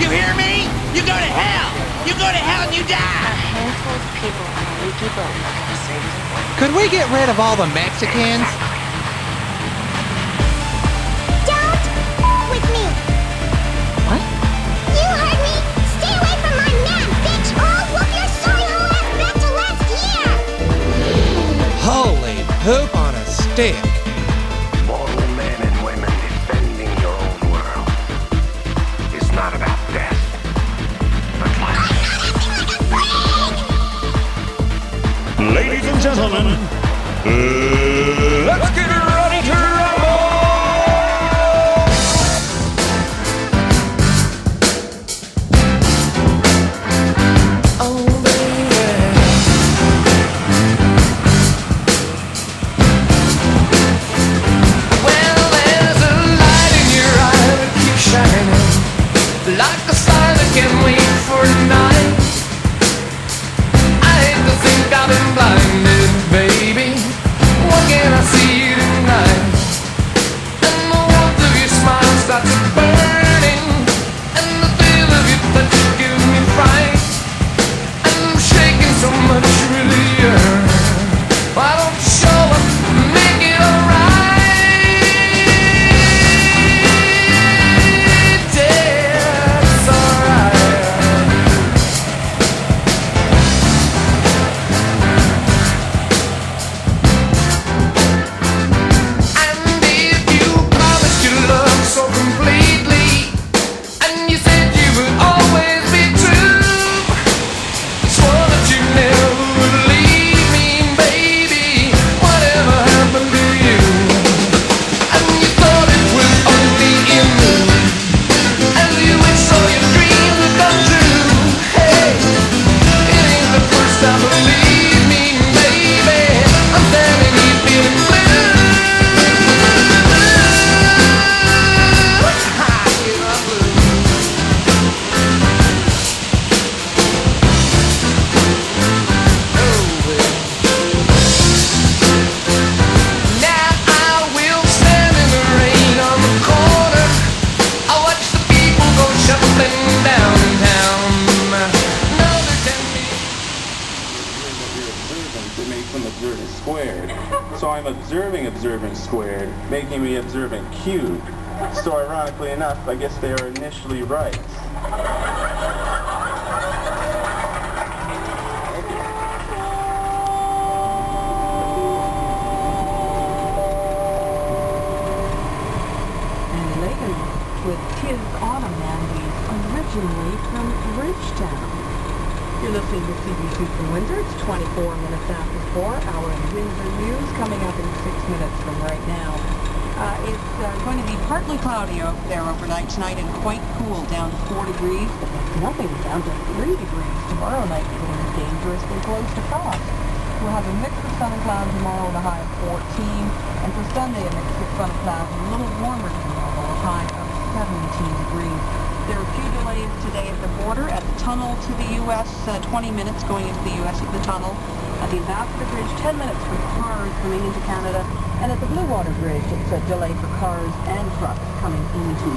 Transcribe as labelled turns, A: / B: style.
A: You hear me? You go to hell! You go to hell and you
B: A
A: die!
B: handful of people on a leaky boat.
C: Could we get rid of all the Mexicans?
D: Don't with me.
C: What?
D: You heard me. Stay away from my man, bitch, or I'll whoop your sorry whole ass back to last year.
C: Holy poop on a stick.
E: Mortal men and women defending your own world is not about death, but life.
F: Ladies and gentlemen, let's get ready to rumble! Oh, baby. Well, there's a light in your eye that keeps shining, like a star that can wait for tonight. I hate to think I've been blinded, baby. What can I see tonight? And the warmth of your smile starts burning, and the feel of your touch gives me fright. And I'm shaking so much, really. Why don't you show up and make it alright? Yeah, it's alright. And if you promised your love so completely, and you said you would always be true, swore that you never would leave me, baby, whatever happened to you? And you thought it was only in me, and you wish all your dreams would come true. Hey, it ain't the first time, believe me, baby, I'm standing here feeling blue. Now I will stand in the rain on the corner. I watch the people go shuffling downtown. No, there can be.
G: It makes them observant squared. So I'm observing observant squared, making me observant cubed. So ironically enough, I guess they are initially right.
H: And Lagan with Kids on a Mandy, originally from Bridgetown. You're listening to CBC from Windsor. It's 24 minutes after 4. Our Windsor News coming up in 6 minutes from right now. It's going to be partly cloudy out there overnight tonight and quite cool, down to 4 degrees. But that's nothing, down to 3 degrees. Tomorrow night feeling dangerously close to frost. We'll have a mix of sun and clouds tomorrow with a high of 14. And for Sunday, a mix of sun and clouds, a little warmer than normal, a high of 17 degrees. There are a few delays today at the border, at the tunnel to the U.S., 20 minutes going into the U.S. at the tunnel. At the Ambassador Bridge, 10 minutes for cars coming into Canada. And at the Blue Water Bridge, it's a delay for cars and trucks coming into